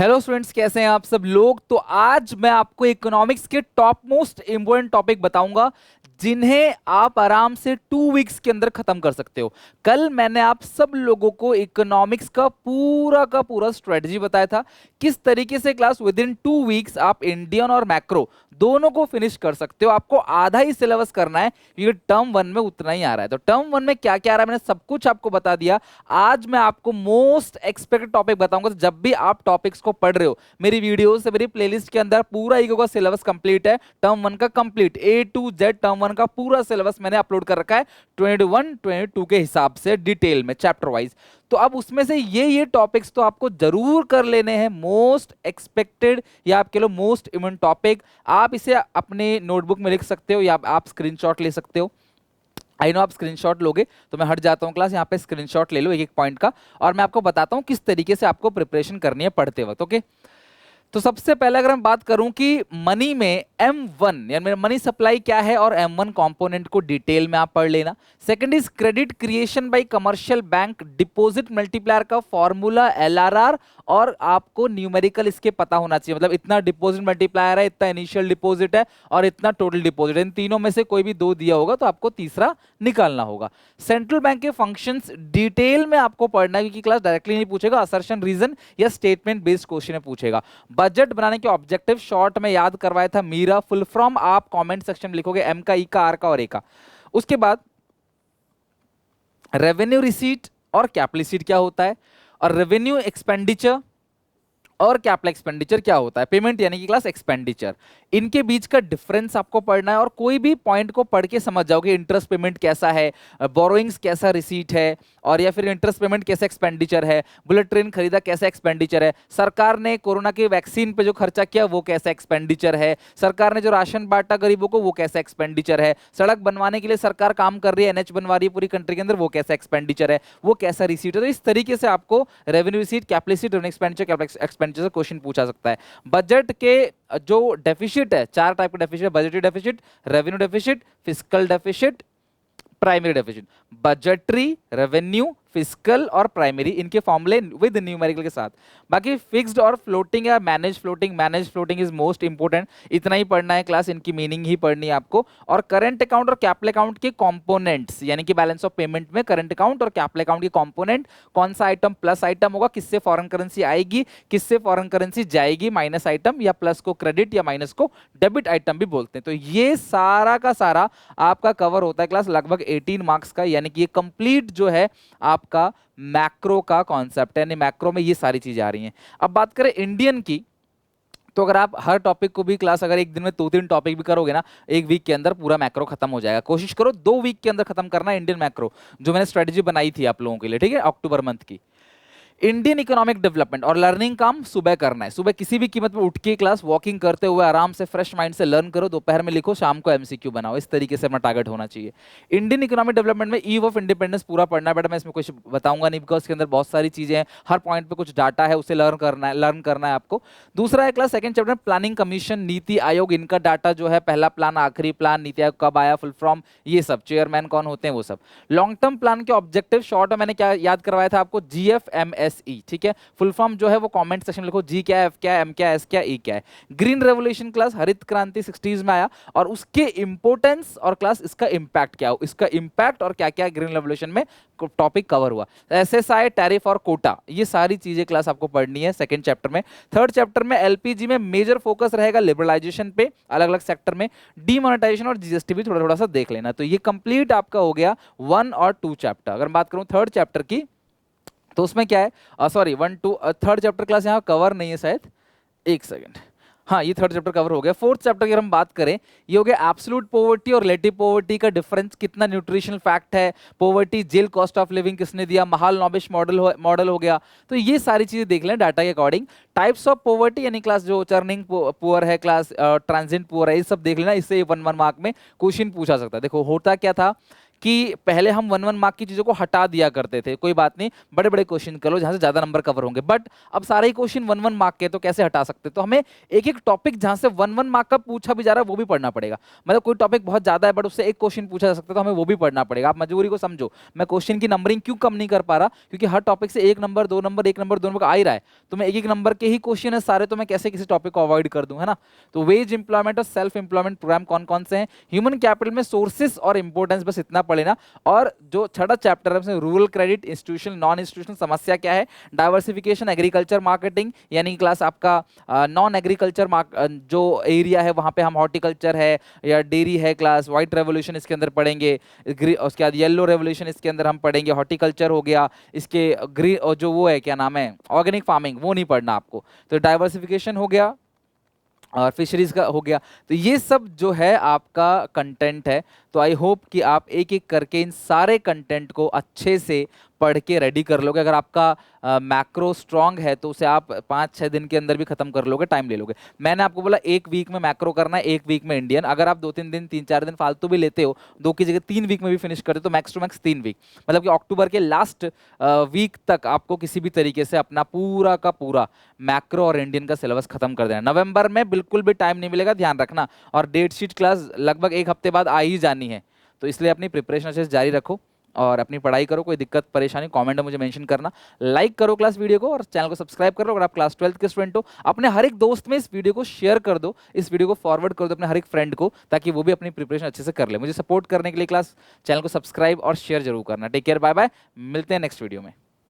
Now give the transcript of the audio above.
Hello students, कैसे हैं आप सब लोग। तो आज मैं आपको इकोनॉमिक्स के टॉप मोस्ट इंपोर्टेंट टॉपिक बताऊंगा जिन्हें आप आराम से 2 वीक्स के अंदर खत्म कर सकते हो। कल मैंने आप सब लोगों को इकोनॉमिक्स का पूरा स्ट्रेटजी बताया था, किस तरीके से क्लास विद इन 2 वीक्स आप इंडियन और मैक्रो दोनों को फिनिश कर सकते हो। आपको आधा ही सिलेबस करना है क्योंकि टर्म वन में उतना ही आ रहा है। तो टर्म वन में क्या क्या आ रहा है मैंने सब कुछ आपको बता दिया। आज मैं आपको मोस्ट एक्सपेक्टेड टॉपिक बताऊंगा। तो जब भी आप टॉपिक्स को पढ़ रहे हो, मेरी वीडियो से मेरी प्लेलिस्ट के अंदर पूरा इको का सिलेबस कंप्लीट है। टर्म वन का complete A to Z term one का पूरा सिलेबस मैंने अपलोड कर रखा है 21 22 के हिसाब से डिटेल में चैप्टर वाइज। तो अब उसमें से ये टॉपिक्स तो आपको जरूर कर लेने हैं, मोस्ट एक्सपेक्टेड या आप कह लो मोस्ट इम्पोर्टेंट टॉपिक। आप इसे अपने नोटबुक में लिख सकते हो या आप स्क्रीनशॉट ले सकते हो। आई नो आप स्क्रीनशॉट लोगे तो मैं हट जाता हूं क्लास, यहाँ पे स्क्रीनशॉट ले लो एक एक पॉइंट का, और मैं आपको बताता हूं किस तरीके से आपको प्रिपरेशन करनी है पढ़ते वक्त। ओके, तो सबसे पहले अगर मैं बात करूं कि मनी में M1 यानी मनी सप्लाई क्या है और M1 कंपोनेंट को डिटेल में आप पढ़ लेना। Second is credit creation bye commercial bank deposit multiplier का फॉर्मूला LRR, और आपको न्यूमेरिकल इसके पता होना चाहिए। मतलब इतना डिपॉजिट मल्टीप्लायर है, इतना इनिशियल डिपॉजिट है और इतना टोटल डिपॉजिट है। इन तीनों में से कोई भी दो दिया होगा तो आपको तीसरा निकालना होगा। सेंट्रल बैंक के फंक्शंस डिटेल में आपको पढ़ना है क्योंकि क्लास डायरेक्टली नहीं पूछेगा, असर्शन रीजन या स्टेटमेंट बेस्ड क्वेश्चन में पूछेगा। बजट बनाने के ऑब्जेक्टिव शॉर्ट में याद करवाया था मीरा, फुल फॉर्म आप कमेंट सेक्शन में लिखोगे, M का, E का, R का और A का। उसके बाद रेवेन्यू रिसीट और कैपिटल रिसीट क्या होता है, और रेवेन्यू एक्सपेंडिचर और कैपिटल एक्सपेंडिचर क्या होता है, पेमेंट यानी कि क्लास एक्सपेंडिचर, इनके बीच का डिफरेंस आपको पढ़ना है। और कोई भी पॉइंट को पढ़ के समझ जाओगे इंटरेस्ट पेमेंट कैसा है, बोरोइंग्स कैसा रिसीट है, और या फिर इंटरेस्ट पेमेंट कैसा एक्सपेंडिचर है, बुलेट ट्रेन खरीदा कैसा एक्सपेंडिचर है, सरकार ने कोरोना के वैक्सीन पे जो खर्चा किया वो कैसा एक्सपेंडिचर है, सरकार ने जो राशन बांटा गरीबों को वो कैसा एक्सपेंडिचर है, सड़क बनवाने के लिए सरकार काम कर रही है, NH बनवा रही है पूरी कंट्री के अंदर, वो कैसा एक्सपेंडिचर है, वो कैसा रिसीट है। तो इस तरीके से आपको revenue receipt, capital receipt, revenue expenditure, capital expenditure से क्वेश्चन पूछा सकता है। बजट के जो डेफिसिट है, चार टाइप का डेफिसिट है, budgetary deficit, revenue deficit, fiscal deficit, primary deficit. Budgetary, revenue, fiscal और प्राइमरी, इनके फॉर्मूले विद न्यूमेरिकल के साथ। बाकी फिक्स्ड और फ्लोटिंग या manage floating is most important, इतना ही पढ़ना है क्लास, इनकी मीनिंग ही पढ़नी है आपको। और करंट अकाउंट और कैपिटल अकाउंट के कंपोनेंट्स यानी कि बैलेंस ऑफ पेमेंट में करंट अकाउंट और कैपिटल अकाउंट के कंपोनेंट, कौन सा आइटम प्लस आइटम होगा, किससे फॉरेन करेंसी आएगी, किससे फॉरेन करेंसी जाएगी, माइनस आइटम, या प्लस को क्रेडिट या माइनस को डेबिट आइटम भी बोलते हैं। तो ये सारा का सारा आपका कवर होता है क्लास लगभग 18 मार्क्स का, यानी कि ये कंप्लीट जो है आपका मैक्रो का कॉन्सेप्ट है, यानी मैक्रो में ये सारी चीजें आ रही हैं। अब बात करें इंडियन की, तो अगर आप हर टॉपिक को भी क्लास अगर एक दिन में 2-3 टॉपिक भी करोगे ना, एक वीक के अंदर पूरा मैक्रो खत्म हो जाएगा। कोशिश करो 2 वीक के अंदर खत्म करना इंडियन मैक्रो, जो मैंने स्ट्रेटजी बनाई थी आप लोगों के लिए, ठीक है, अक्टूबर मंथ की। इंडियन इकोनॉमिक डेवलपमेंट और लर्निंग काम सुबह करना है। सुबह किसी भी कीमत पे उठ के क्लास वॉकिंग करते हुए आराम से फ्रेश माइंड से लर्न करो, दोपहर में लिखो, शाम को MCQ बनाओ। इस तरीके से अपना टारगेट होना चाहिए। इंडियन इकोनॉमिक डेवलपमेंट में ईव ऑफ इंडिपेंडेंस पूरा पढ़ना है बेटा, मैं इसमें कुछ बताऊंगा नहीं बिकॉज इसके अंदर बहुत सारी चीजें हैं, हर पॉइंट पे कुछ डाटा है, उसे लर्न करना है आपको। दूसरा है class second chapter planning commission, NITI Aayog, इनका डाटा जो है, पहला प्लान, आखिरी प्लान, नीति आयोग कब आया, फुल फॉर्म, ये सब, चेयरमैन कौन होते हैं वो सब। लॉन्ग टर्म प्लान के ऑब्जेक्टिव शॉर्ट में मैंने क्या याद करवाया था आपको, GFMSE, ठीक है। फुल फॉर्म जो है वो कमेंट सेक्शन में लिखो, G क्या है, F क्या है, M क्या है, S क्या है, E क्या है। ग्रीन रेवोल्यूशन क्लास हरित क्रांति 60s में आया, और उसके इंपोर्टेंस और क्लास इसका इंपैक्ट क्या हो, इसका इंपैक्ट और क्या क्या ग्रीन रेवोल्यूशन में टॉपिक कवर हुआ। SSI, टैरिफ और कोटा, ये सारी चीजें क्लास आपको पढ़नी है सेकंड चैप्टर में। थर्ड चैप्टर में LPG में मेजर फोकस रहेगा लिबरलाइजेशन पे अलग अलग सेक्टर में, डीमोनेटाइजेशन और GST भी थोड़ा थोड़ा सा देख लेना। तो ये कंप्लीट आपका हो गया 1 और 2 चैप्टर। अगर बात करूं थर्ड चैप्टर की, तो उसमें क्या है, सॉरी 1 2 थर्ड चैप्टर क्लास यहाँ कवर नहीं है शायद, एक सेकंड, हाँ ये थर्ड चैप्टर कवर हो गया। फोर्थ चैप्टर की अगर हम बात करें, ये हो गया एब्सोल्यूट पॉवर्टी और रिलेटिव पॉवर्टी का डिफरेंस, कितना न्यूट्रिशनल फैक्ट है, पॉवर्टी, जेल कॉस्ट ऑफ लिविंग किसने दिया, महाल नॉबिश मॉडल हो गया। तो ये सारी चीजें देख लें डाटा के अकॉर्डिंग। टाइप्स ऑफ पॉवर्टी यानी क्लास जो चर्निंग पुअर है, क्लास ट्रांजिएंट पुअर है, ये सब देख लेना, इससे 1 1 मार्क में क्वेश्चन पूछा सकता है। देखो होता क्या था कि पहले हम 1 1 मार्क की चीजों को हटा दिया करते थे, कोई बात नहीं, बड़े बड़े क्वेश्चन कर लो जहां से ज्यादा नंबर कवर होंगे, बट अब सारे ही क्वेश्चन 1 1 मार्क के, तो कैसे हटा सकते? तो हमें एक एक टॉपिक जहां से 1 1 मार्क का पूछा भी जा रहा है वो भी पढ़ना पड़ेगा। मतलब कोई टॉपिक बहुत ज्यादा है बट उससे एक क्वेश्चन पूछा जा सकता है, तो हमें वो भी पढ़ना पड़ेगा। आप मजबूरी को समझो। मैं क्वेश्चन की नंबरिंग क्यों कम नहीं कर पा रहा, क्योंकि हर टॉपिक से 1 नंबर 2 नंबर 1 नंबर 2 नंबर आ ही रहा है, तो मैं एक एक नंबर के ही क्वेश्चन है सारे, तो मैं कैसे किसी टॉपिक को अवॉइड कर दूं, है ना। तो वेज एम्प्लॉयमेंट और सेल्फ एम्प्लॉयमेंट प्रोग्राम कौन कौन से हैं, ह्यूमन कैपिटल में सोर्सेस और इंपॉर्टेंस, बस इतना पढ़े ना। और जो छठा चैप्टर है उसमें rural credit, institutional non institutional समस्या क्या है, डाइवर्सिफिकेशन, एग्रीकल्चर मार्केटिंग, यानी क्लास आपका नॉन एग्रीकल्चर जो एरिया है वहां पे हम हॉर्टिकल्चर है या डेयरी है, क्लास व्हाइट रेवोल्यूशन इसके अंदर पढ़ेंगे, उसके बाद येलो रेवोल्यूशन इसके अंदर हम पढ़ेंगे, हॉर्टिकल्चर हो गया, इसके ग्रीन और जो वो है क्या नाम है ऑर्गेनिक फार्मिंग, वो नहीं पढ़ना आपको। तो डाइवर्सिफिकेशन हो गया और फिशरीज का हो गया। तो ये सब जो है आपका कंटेंट है। तो आई होप कि आप एक एक करके इन सारे कंटेंट को अच्छे से पढ़ के रेडी कर लोगे। अगर आपका मैक्रो स्ट्रांग है तो उसे आप 5-6 दिन के अंदर भी खत्म कर लोगे, टाइम ले लोगे। मैंने आपको बोला 1 वीक में मैक्रो करना है, 1 वीक में इंडियन। अगर आप 2-3 दिन 3-4 दिन फालतू भी लेते हो, 2 की जगह 3 वीक में भी फिनिश करते हो, तो मैक्स टू मैक्स 3 वीक, मतलब कि अक्टूबर के लास्ट वीक तक आपको किसी भी तरीके से अपना पूरा का पूरा मैक्रो और इंडियन का सिलेबस खत्म कर देना। नवंबर में बिल्कुल भी टाइम नहीं मिलेगा, ध्यान रखना। और डेट शीट क्लास लगभग 1 हफ्ते बाद आ ही जानी है, तो इसलिए अपनी प्रिपरेशन अच्छे से जारी रखो और अपनी पढ़ाई करो। कोई दिक्कत परेशानी कमेंट में मुझे मेंशन करना। लाइक करो क्लास वीडियो को और चैनल को सब्सक्राइब करो। अगर आप क्लास 12th के स्टूडेंट हो, अपने हर एक दोस्त में इस वीडियो को शेयर कर दो, इस वीडियो को फॉरवर्ड कर दो अपने हर एक फ्रेंड को, ताकि वो भी अपनी प्रिपरेशन अच्छे से कर ले। मुझे सपोर्ट करने के लिए क्लास चैनल को सब्सक्राइब और शेयर जरूर करना। टेक केयर, बाय बाय, मिलते हैं नेक्स्ट वीडियो में।